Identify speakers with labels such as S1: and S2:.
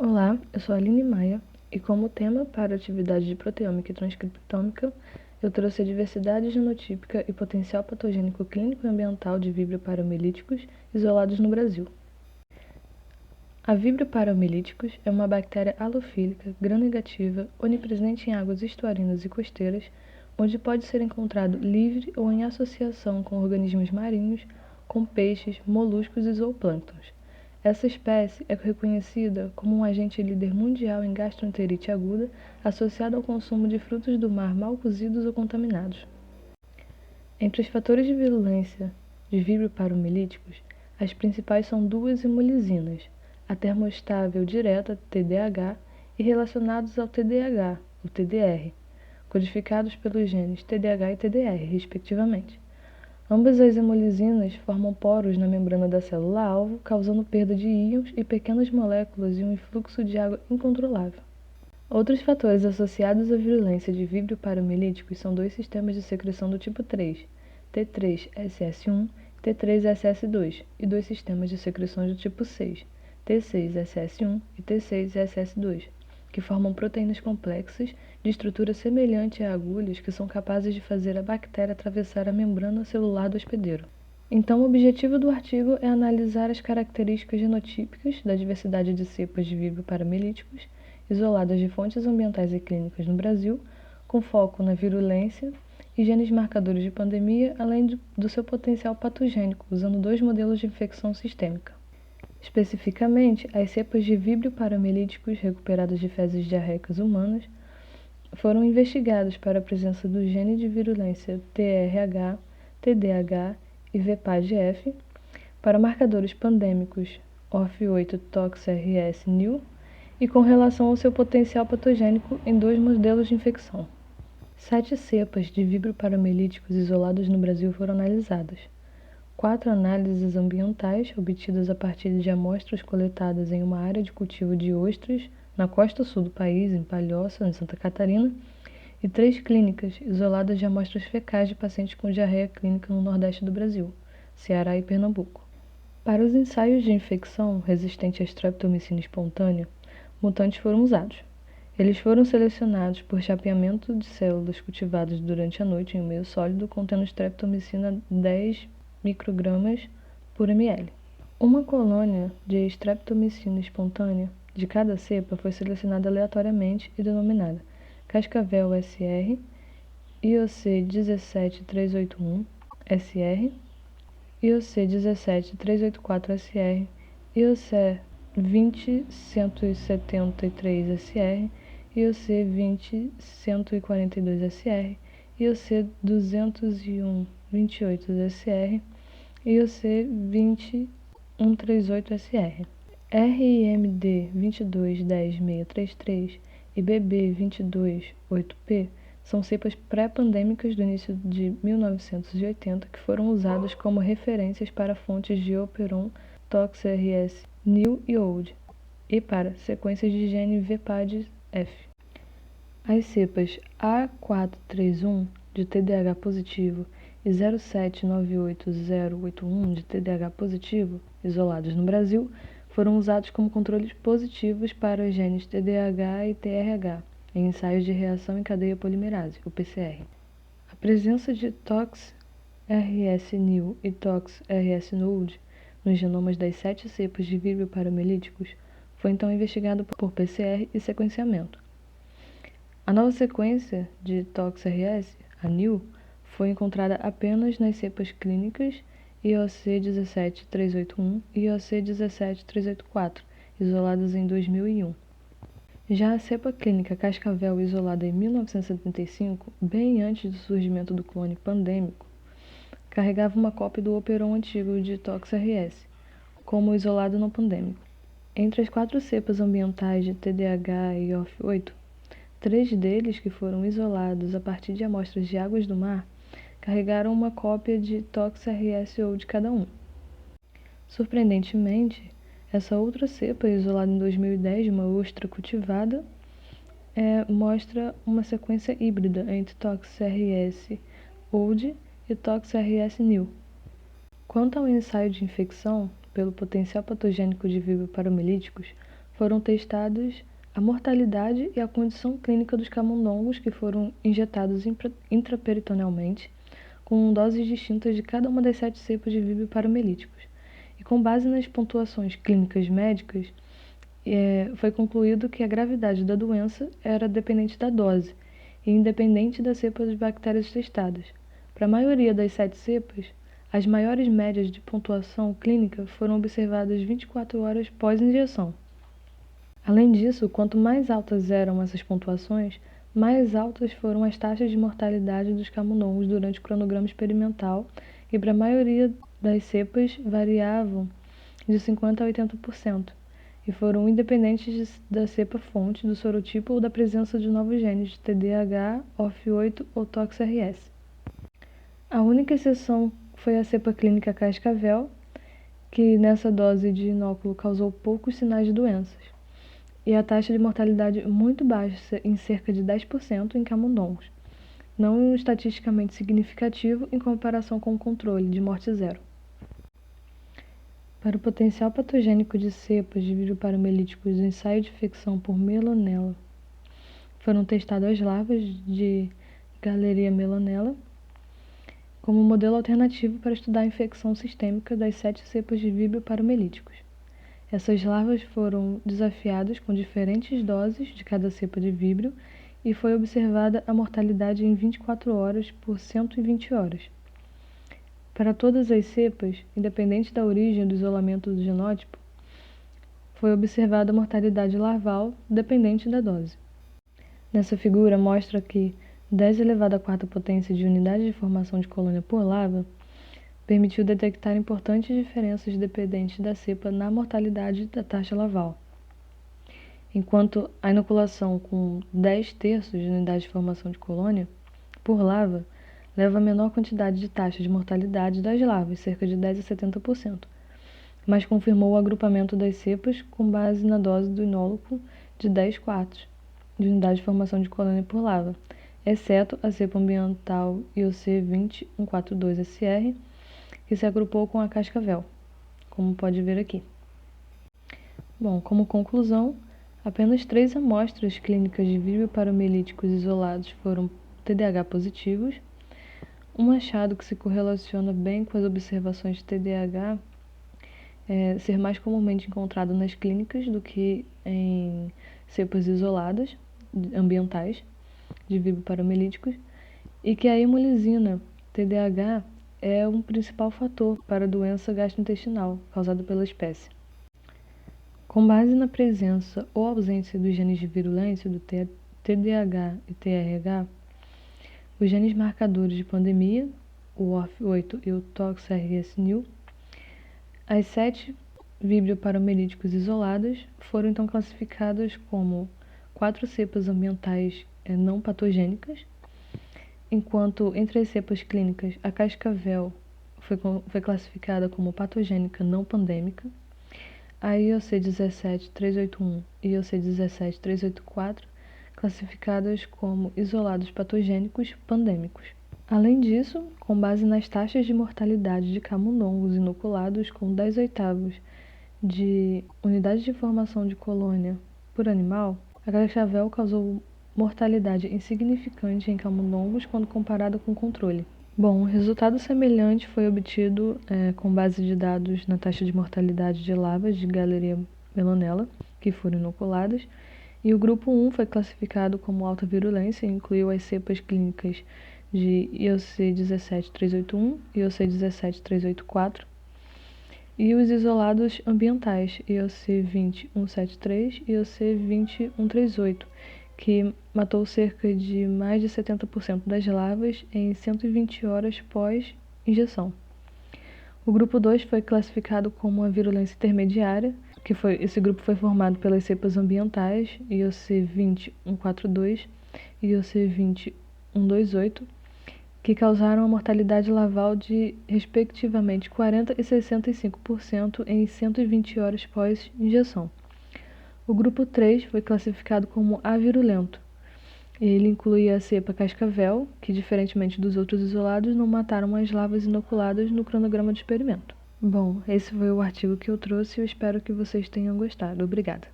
S1: Olá, eu sou a Aline Maia e como tema para a atividade de proteômica e transcriptômica, eu trouxe a diversidade genotípica e potencial patogênico clínico e ambiental de Vibrio paramelíticos isolados no Brasil. A Vibrio paramelíticos é uma bactéria halofílica, gram-negativa, onipresente em águas estuarinas e costeiras, onde pode ser encontrado livre ou em associação com organismos marinhos, com peixes, moluscos e zooplânctons. Essa espécie é reconhecida como um agente líder mundial em gastroenterite aguda associado ao consumo de frutos do mar mal cozidos ou contaminados. Entre os fatores de virulência de Vibrio paramelíticos, as principais são duas hemolizinas, a termostável direta TDAH e relacionados ao TDAH, o TDR, codificados pelos genes TDAH e TDR, respectivamente. Ambas as hemolizinas formam poros na membrana da célula-alvo, causando perda de íons e pequenas moléculas e um influxo de água incontrolável. Outros fatores associados à virulência de Vibrio paramelíticos são dois sistemas de secreção do tipo 3, T3-SS1 e T3-SS2, e dois sistemas de secreções do tipo 6, T6-SS1 e T6-SS2, que formam proteínas complexas de estrutura semelhante a agulhas que são capazes de fazer a bactéria atravessar a membrana celular do hospedeiro. Então, o objetivo do artigo é analisar as características genotípicas da diversidade de cepas de Vibrio paramelíticos isoladas de fontes ambientais e clínicas no Brasil, com foco na virulência e genes marcadores de pandemia, além do seu potencial patogênico, usando dois modelos de infecção sistêmica. Especificamente, as cepas de Vibrio paramelíticos recuperadas de fezes diarreicas humanas foram investigadas para a presença do gene de virulência TRH, TDH e VPAG-F, para marcadores pandêmicos ORF8 TOX-RS NIL e com relação ao seu potencial patogênico em dois modelos de infecção. 7 cepas de Vibrio paramelíticos isolados no Brasil foram analisadas. 4 análises ambientais, obtidas a partir de amostras coletadas em uma área de cultivo de ostras, na costa sul do país, em Palhoça, em Santa Catarina, e 3 clínicas, isoladas de amostras fecais de pacientes com diarreia clínica no Nordeste do Brasil, Ceará e Pernambuco. Para os ensaios de infecção resistente à streptomicina espontânea, mutantes foram usados. Eles foram selecionados por chapeamento de células cultivadas durante a noite em um meio sólido contendo streptomicina 10 microgramas por ml. Uma colônia de streptomicina espontânea de cada cepa foi selecionada aleatoriamente e denominada Cascavel SR, IOC 17381 SR, IOC 17384 SR, IOC 20173 SR, IOC 20142 SR, IOC 20128 SR, IOC 20138 SR. RIMD 2210633 e BB 228P são cepas pré-pandêmicas do início de 1980 que foram usadas como referências para fontes de Operon, TOX-RS, NIL e OLD, e para sequências de gene VPAD-F. As cepas A431 de TDAH positivo e 0798081 de TDAH positivo, isolados no Brasil, foram usados como controles positivos para os genes TDAH e TRH em ensaios de reação em cadeia polimerase, o PCR. A presença de TOX-RS-NIL e TOX-RS-NOLD nos genomas das 7 cepas de Vibrio paramelíticos foi então investigado por PCR e sequenciamento. A nova sequência de TOX-RS, a NIL, foi encontrada apenas nas cepas clínicas IOC 17381 e IOC 17384, isoladas em 2001. Já a cepa clínica Cascavel, isolada em 1975, bem antes do surgimento do clone pandêmico, carregava uma cópia do operon antigo de TOX-RS, como isolado não pandêmico. Entre as 4 cepas ambientais de TDAH e ORF8, 3 deles, que foram isolados a partir de amostras de águas do mar, carregaram uma cópia de TOX-RS ou de cada um. Surpreendentemente, essa outra cepa, isolada em 2010 de uma ostra cultivada, mostra uma sequência híbrida entre TOX-RS OLD e TOX-RS NIL. Quanto ao ensaio de infecção pelo potencial patogênico de Vibrio paramelíticos, foram testados a mortalidade e a condição clínica dos camundongos que foram injetados intraperitonealmente, com doses distintas de cada uma das 7 cepas de Vibrio paramelíticos. E com base nas pontuações clínicas médicas, foi concluído que a gravidade da doença era dependente da dose e independente da cepa de bactérias testadas. Para a maioria das 7 cepas, as maiores médias de pontuação clínica foram observadas 24 horas pós-injeção. Além disso, quanto mais altas eram essas pontuações, mais altas foram as taxas de mortalidade dos camundongos durante o cronograma experimental, e para a maioria das cepas variavam de 50% a 80%, e foram independentes da cepa fonte, do sorotipo ou da presença de novos genes de TDAH, OF8 ou TOXRS. A única exceção foi a cepa clínica cascavel, que nessa dose de inóculo causou poucos sinais de doenças, e a taxa de mortalidade muito baixa, em cerca de 10% em camundongos, não estatisticamente significativo em comparação com o controle, de morte zero. Para o potencial patogênico de cepas de vírus paramelíticos do ensaio de infecção por Melanella, foram testadas as larvas de Galeria melanella como modelo alternativo para estudar a infecção sistêmica das 7 cepas de Vibrio paramelíticos. Essas larvas foram desafiadas com diferentes doses de cada cepa de Vibrio e foi observada a mortalidade em 24 horas por 120 horas. Para todas as cepas, independente da origem do isolamento do genótipo, foi observada a mortalidade larval dependente da dose. Nessa figura mostra que 10 elevado à quarta potência de unidade de formação de colônia por larva permitiu detectar importantes diferenças dependentes da cepa na mortalidade da taxa larval, enquanto a inoculação com 10/3 de unidade de formação de colônia por larva leva a menor quantidade de taxa de mortalidade das larvas, cerca de 10 a 70%, mas confirmou o agrupamento das cepas com base na dose do inóculo de 10/4 de unidade de formação de colônia por larva, exceto a cepa ambiental IOC 20142SR, que se agrupou com a cascavel, como pode ver aqui. Bom, como conclusão, apenas 3 amostras clínicas de Vibrio paramelíticos isolados foram TDAH positivos. Um achado que se correlaciona bem com as observações de TDAH ser mais comumente encontrado nas clínicas do que em cepas isoladas ambientais de Vibrio paramelíticos, e que a hemolisina TDAH é um principal fator para a doença gastrointestinal causada pela espécie. Com base na presença ou ausência dos genes de virulência do TDAH e TRH, os genes marcadores de pandemia, o OF8 e o TOXRS-NIL, as 7 Vibrio paramelíticos isoladas foram então classificadas como 4 cepas ambientais não patogênicas, enquanto entre as cepas clínicas a cascavel foi classificada como patogênica não pandêmica, a IOC 17381 e IOC 17384 classificadas como isolados patogênicos pandêmicos. Além disso, com base nas taxas de mortalidade de camundongos inoculados com 10/8 de unidade de formação de colônia por animal, a cascavel causou mortalidade insignificante em camundongos quando comparada com o controle. Bom, um resultado semelhante foi obtido com base de dados na taxa de mortalidade de larvas de Galeria melanella, que foram inoculadas, e o grupo 1 foi classificado como alta virulência e incluiu as cepas clínicas de IOC 17381 e IOC 17384, e os isolados ambientais IOC 20173 e IOC 20138, que matou cerca de mais de 70% das larvas em 120 horas pós-injeção. O grupo 2 foi classificado como uma virulência intermediária, esse grupo foi formado pelas cepas ambientais IOC 20142 e IOC 20128, que causaram a mortalidade larval de, respectivamente, 40% e 65% em 120 horas pós-injeção. O grupo 3 foi classificado como avirulento. Ele incluía a cepa cascavel, que, diferentemente dos outros isolados, não mataram as larvas inoculadas no cronograma de experimento. Bom, esse foi o artigo que eu trouxe e eu espero que vocês tenham gostado. Obrigada.